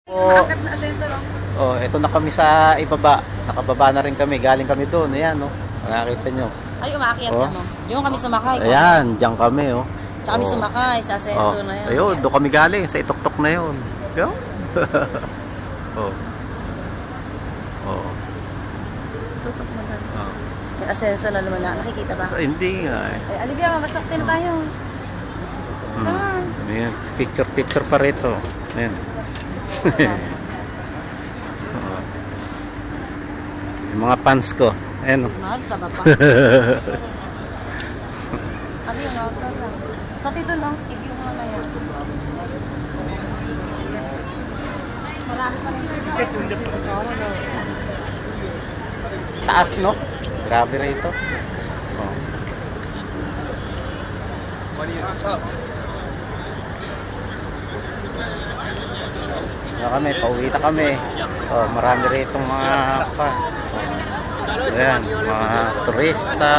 Nakakat na asenso lang. Oh, ito na kami sa ibaba. Nakababa na rin kami. Galing kami doon. Ayan, oh. Nakakita nyo. Ay, umakyat Oh. ka mo. Diyan kami sumakay. Ayan, diyan kami, oh. Tsaka kami Oh. sumakay sa asenso na yun. Ayun, doon kami galing. Sa itok-tok na yun. Yo? Oh. Oh. Tutok mo lang. Oh. Yung asenso na lumala. Nakikita ba? Hindi nga eh. Ay, Olivia, mamasaktin na tayo. Ah. Ayan, picture pa rito. Ayan. Oh. Yung mga fans ko. Ayan, oh. Mahal sa baba. Ano yung auto lang? Pati doon ang i-view mo na yan. Marami pa rin. Taas, no? Grabe rito. Oh. Na kami, pauwi na kami. Oh, marami rito mga pa. Ayan, mga turista.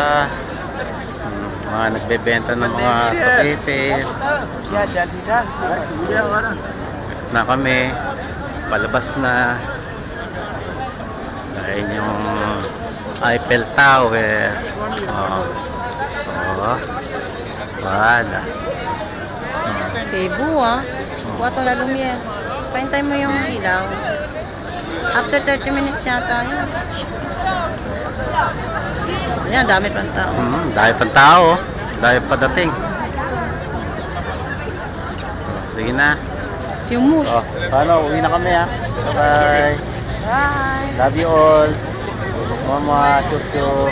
Mga nagbebenta ng mga tukipin. Na kami, palabas na. Ayan yung Eiffel Tower. Oh. Oh. Wala. Cebu ah. Wato la lumiere. Pahintay mo yung ilaw. After 30 minutes yata yun. Ayan, dami pang tao. Dahil pang tao. Dahil pa dating. Sige na. Yung moose. Oh, paano? Uwi na kami ha. Bye. Bye. Love you all. Mama, chup chup.